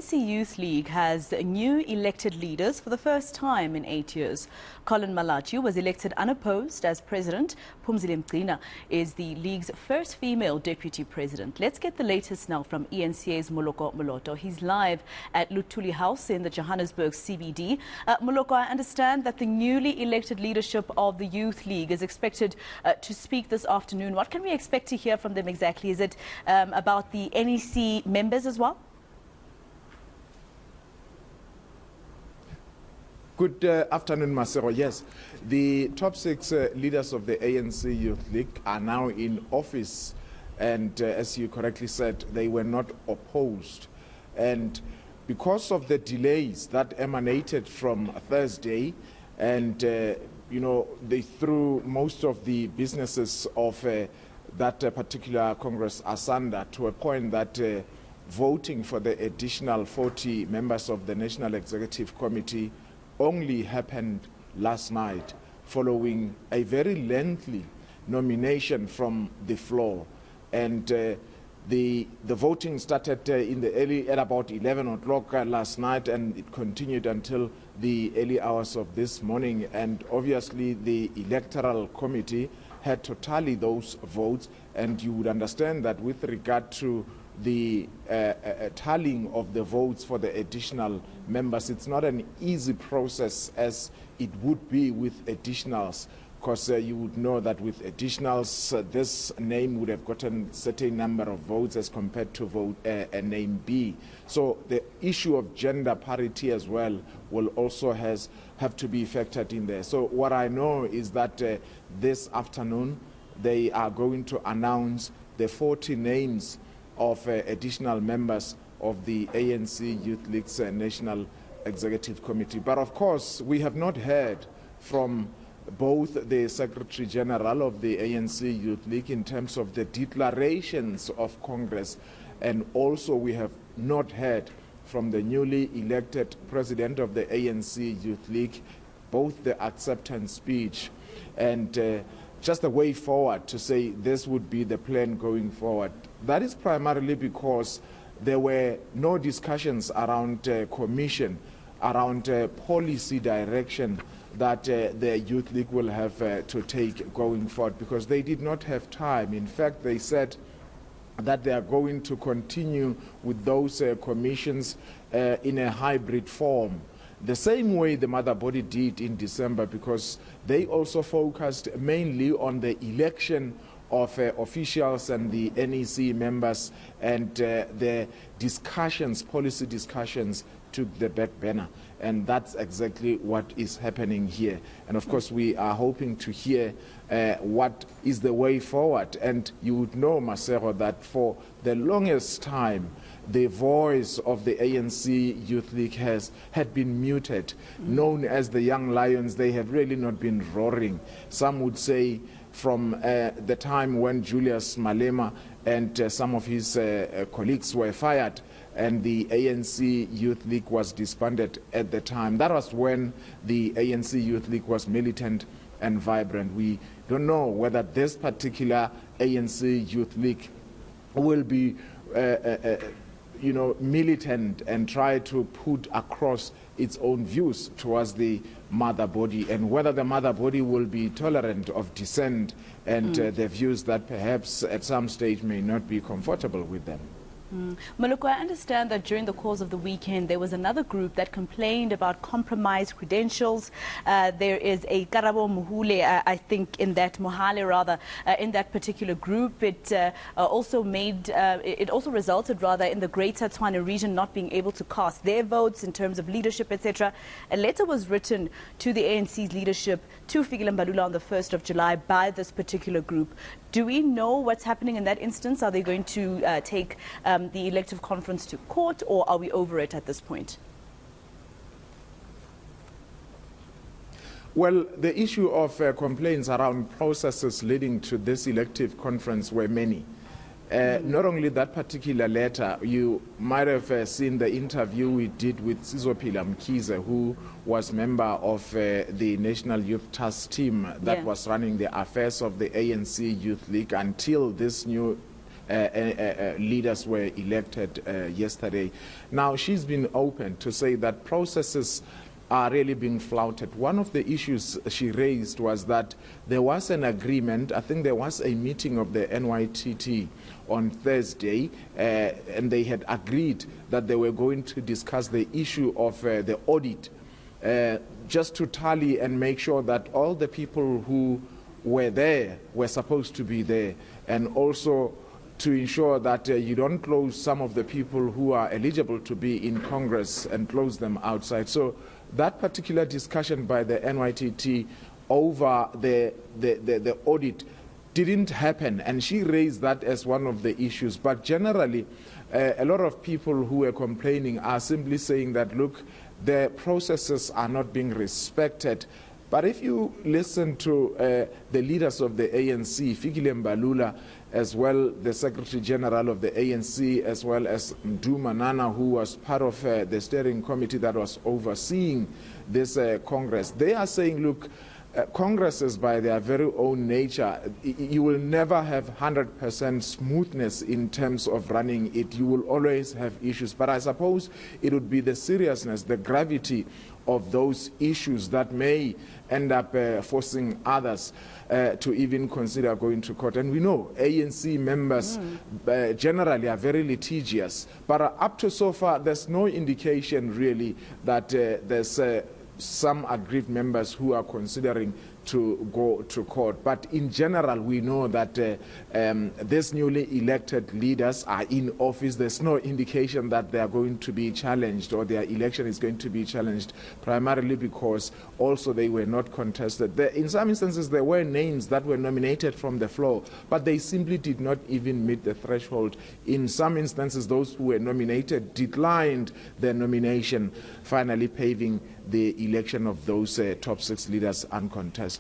ANC Youth League has new elected leaders for the first time in 8 years. Colin Malachi was elected unopposed as president. Phumzile Mgcina is the league's first female deputy president. Let's get the latest now from eNCA's Moloko Moloto. He's live at Luthuli House in the Johannesburg CBD. Moloko, I understand that the newly elected leadership of the Youth League is expected to speak this afternoon. What can we expect to hear from them exactly? Is it about the NEC members as well? Good afternoon, Masero. Yes, the top six leaders of the ANC Youth League are now in office, and as you correctly said, they were not opposed. And because of the delays that emanated from Thursday, and they threw most of the businesses of that particular Congress asunder to a point that voting for the additional 40 members of the National Executive Committee only happened last night following a very lengthy nomination from the floor. And the voting started at about 11 o'clock last night, and it continued until the early hours of this morning. And obviously the Electoral Committee had to tally those votes, and you would understand that with regard to the tallying of the votes for the additional members, it's not an easy process as it would be with additionals, because you would know that with additionals, this name would have gotten a certain number of votes as compared to vote name B. So the issue of gender parity as well will also have to be factored in there. So what I know is that this afternoon they are going to announce the 40 names of additional members of the ANC Youth League's National Executive Committee. But of course, we have not heard from both the Secretary General of the ANC Youth League in terms of the declarations of Congress, and also we have not heard from the newly elected President of the ANC Youth League, both the acceptance speech and just a way forward to say this would be the plan going forward. That is primarily because there were no discussions around commission, around policy direction that the Youth League will have to take going forward, because they did not have time. In fact, they said that they are going to continue with those commissions in a hybrid form, the same way the mother body did in December, because they also focused mainly on the election of officials and the NEC members, and the discussions, policy discussions, took the back burner. And that's exactly what is happening here. And of course, we are hoping to hear what is the way forward. And you would know, Masero, that for the longest time, the voice of the ANC Youth League had been muted. Known as the Young Lions, they have really not been roaring. Some would say from the time when Julius Malema and some of his colleagues were fired and the ANC Youth League was disbanded at the time. That was when the ANC Youth League was militant and vibrant. We don't know whether this particular ANC Youth League will be militant and try to put across its own views towards the mother body, and whether the mother body will be tolerant of dissent and the views that perhaps at some stage may not be comfortable with them. Moloko, I understand that during the course of the weekend there was another group that complained about compromised credentials. There is a Karabo Muhule, I think, in that in that particular group. It also resulted in the Greater Tshwane region not being able to cast their votes in terms of leadership, etc. A letter was written to the ANC's leadership to Fikile Mbalula on the 1st of July by this particular group. Do we know what's happening in that instance? Are they going to take the elective conference to court, or are we over it at this point? Well, the issue of complaints around processes leading to this elective conference were many. Not only that particular letter, you might have seen the interview we did with Sizophila Mkhize, who was member of the National Youth Task Team that was running the affairs of the ANC Youth League until this new leaders were elected yesterday. Now, she's been open to say that processes are really being flouted. One of the issues she raised was that there was an agreement, I think there was a meeting of the NYTT on Thursday, and they had agreed that they were going to discuss the issue of the audit, just to tally and make sure that all the people who were there were supposed to be there, and also to ensure that you don't close some of the people who are eligible to be in Congress and close them outside. So that particular discussion by the NYTT over the audit didn't happen, and she raised that as one of the issues. But generally, a lot of people who were complaining are simply saying that, look, the processes are not being respected. But if you listen to the leaders of the ANC, Fikile Mbalula, as well the Secretary General of the ANC, as well as Mdu Manana, who was part of the steering committee that was overseeing this Congress, they are saying, look, Congresses by their very own nature, you will never have 100% smoothness in terms of running it. You will always have issues. But I suppose it would be the seriousness, the gravity of those issues that may end up forcing others to even consider going to court. And we know ANC members generally are very litigious. But up to so far, there's no indication really that there's some aggrieved members who are considering to go to court. But in general, we know that these newly elected leaders are in office. There's no indication that they are going to be challenged or their election is going to be challenged, primarily because also they were not contested. In some instances, there were names that were nominated from the floor, but they simply did not even meet the threshold. In some instances, those who were nominated declined their nomination, finally paving the election of those top 6 leaders uncontested.